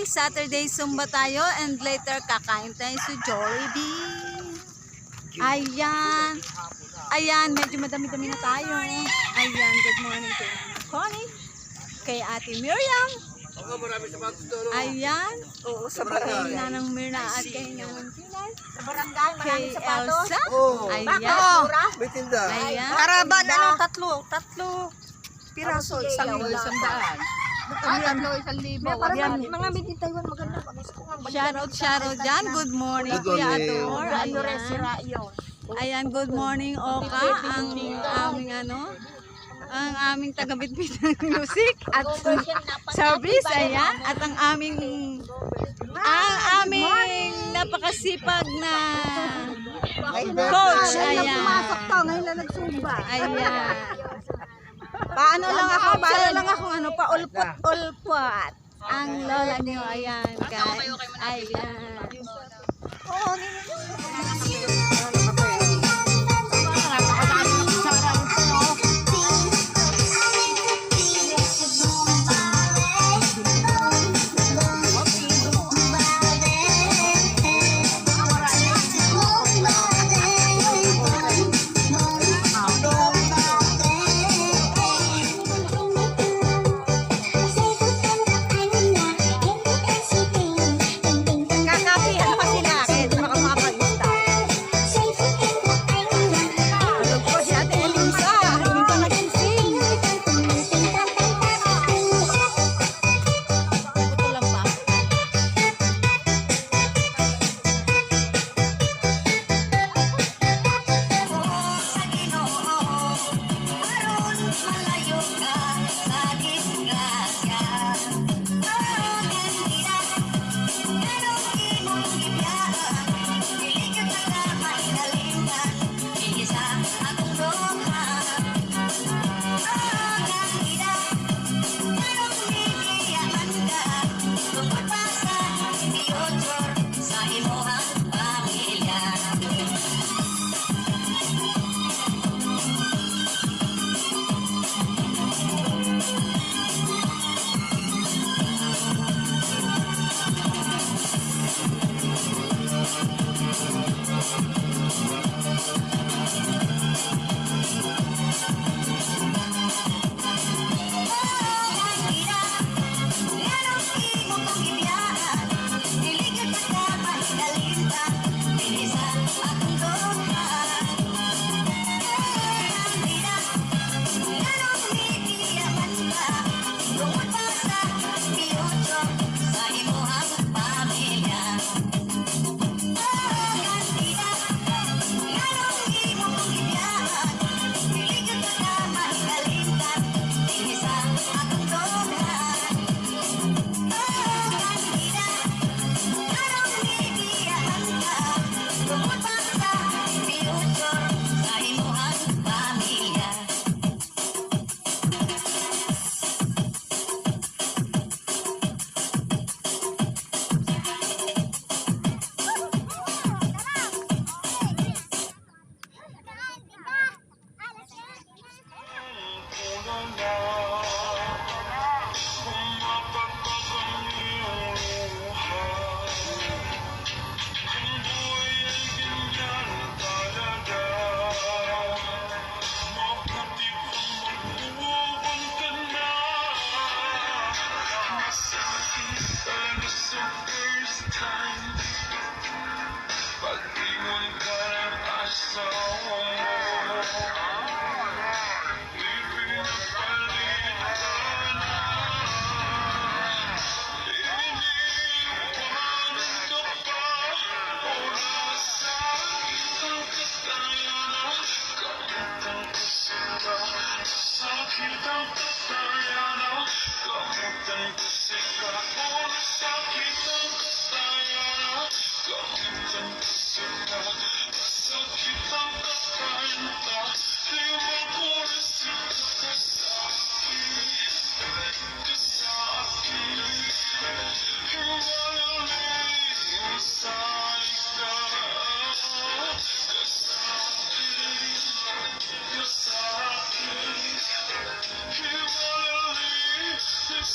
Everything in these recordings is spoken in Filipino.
morning. Saturday Zumba tayo and later kakain tayo sa Jollibee. Ayan. Ayan, medyo madami-dami na tayo. Ayan, good morning kay Connie, kay Ate Miriam. Oo, marami sapatos doon. Ayan. Oo, sa Kay barangay. Nanang Mirna at kay Nanang Pilay. Sa barangay, Kay maraming sapatos. Elsa. Oo. Ayan. May tinda. Ayan. Karaban, ano, tatlo piraso, isang Tatlo, isang daan. Tatlo, 1,000. Yan, mga made in Taiwan, maganda. Shoutout dyan. Good morning, Good Kuya morning. Ador. Ano rin, Ayan. sira yun. Ayan, good morning, Oka. Ang aming ang aming taga-bitbit ng music at service. Ayan. At ang aming napakasipag na coach. Ayan. Pumasok to, ngayon na nagsumba. Ayan. Paano lang ako, Paulpot. Ang lola niyo, ayan, guys. Ayan. kakapihan pa sila, kaya di makamapag-ista. Tulog po si Ate Elisa, hindi pa nagsising. Ito lang pa.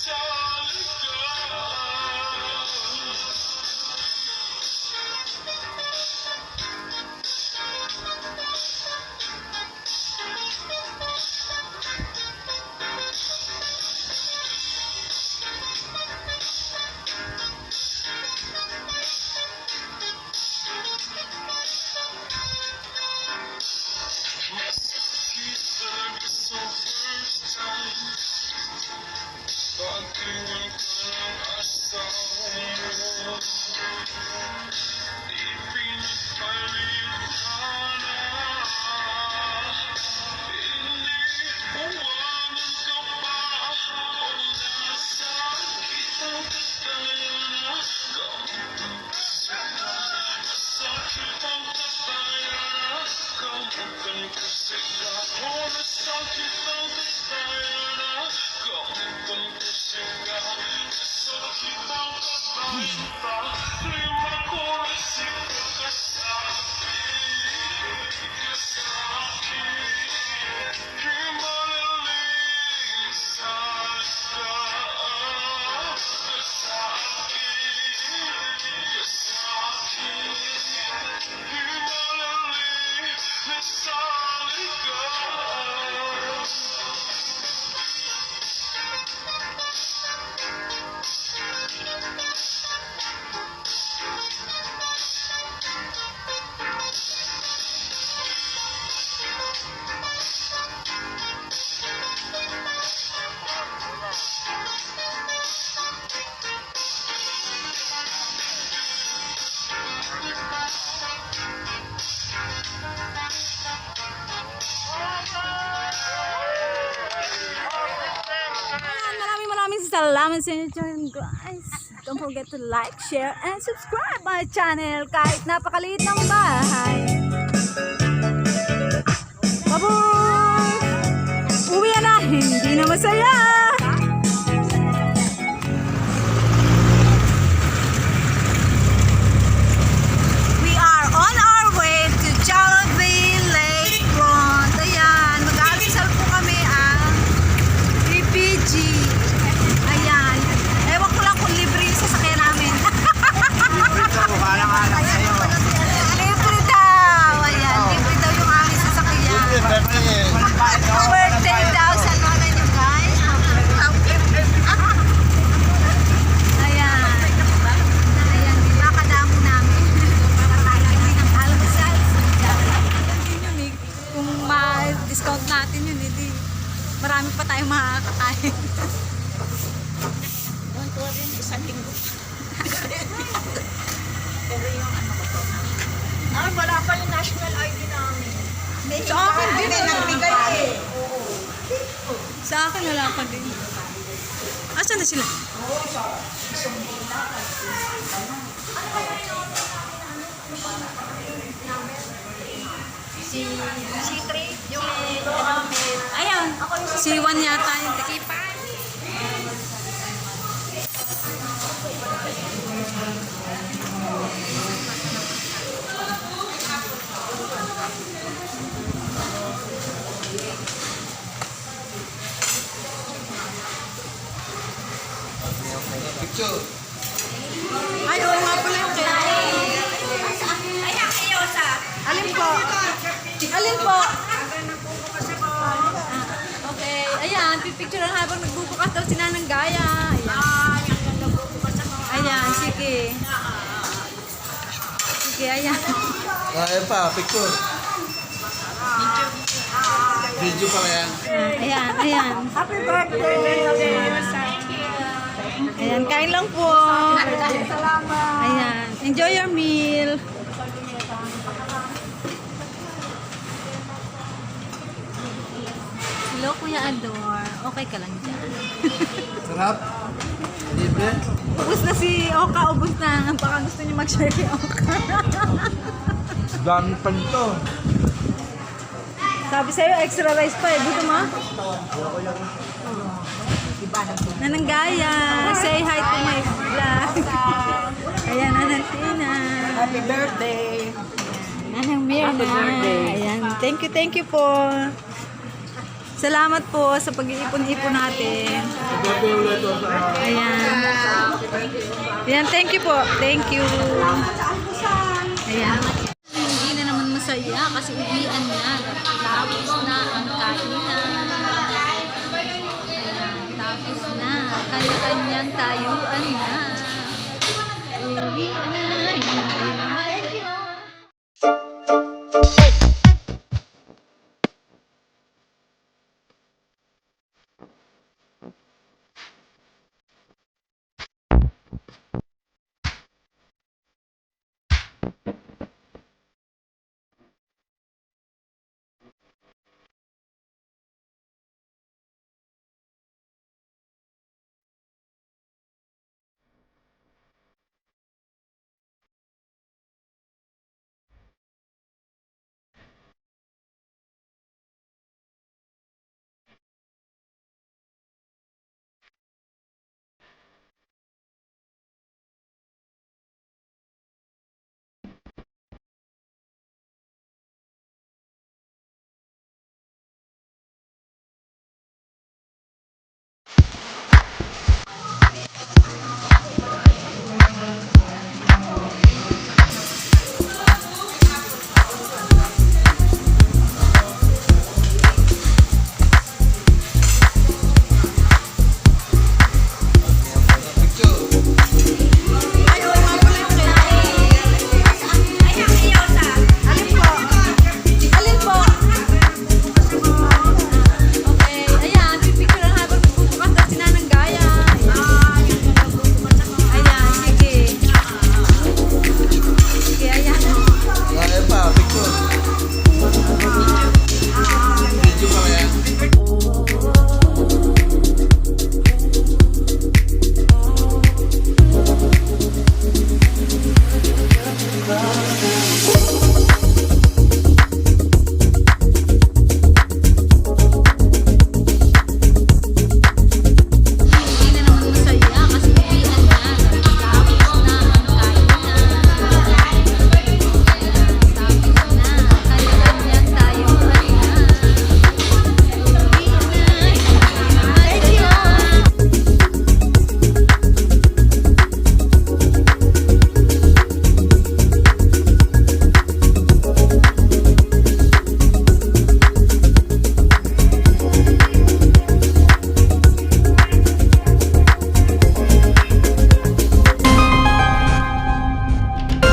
Solid. salamat sa inyo guys. Don't forget to like, share, and subscribe my channel kahit napakaliit ng bahay. Baboy! Uwi na, hindi na masaya! We are on our way to Jollibee Lakefront. Ayan, mag-aarisal po kami ang PPG. Ayan. Ewan ko lang kung libre yung sasakyan namin. Libre daw. Ayan, libre daw yung aming sasakyan. Worth 10,000 naman yun guys. Ayan. Ayan, makadamo namin. Para kami ng almusal. Yun eh. Kung ma-discount natin yun, hindi. Marami pa tayong makakakain. Wala pa yung national ID namin. Sa akin din. Nagbigay eh. Sa akin wala pa din. Asan na sila? Si 3, yung Ayan. Si Juan yata yung takipan. Picture. Ay, oo nga pala yung kaya. Ayan, kayo sa. Alin po? Alin po? Okay. Ayan, pipicturean habang nagbubukas daw si Nanang Gaya. Ayan. Ayan, sige. Sige, ayan. Ayan pa, picture. Video pa yan. Ayan, ayan. Happy birthday! Ayan, kain lang po. Salamat! Ayan, enjoy your meal. Hello, Kuya Ador. Okay ka lang dyan. Sarap. Libre. Ubus na si Oka, ubus na. Baka gusto niyo mag-share kay Oka. Dami pa nito. Sabi sa'yo, extra rice pa eh. Dito mo? Nanang Gaya, say hi to my vlog. Ayan, Nanang Tina. Happy birthday! Nanang Mirna. Ayan, thank you po. Salamat po sa pag-iipon-ipon natin. Ayan. Ayan, thank you po. Thank you. Ayan. Hindi na naman masaya kasi uwian na. Tapos na ang kainan. Ayan, tapos na. Kanya-kanyang tayuan na. Uwian na.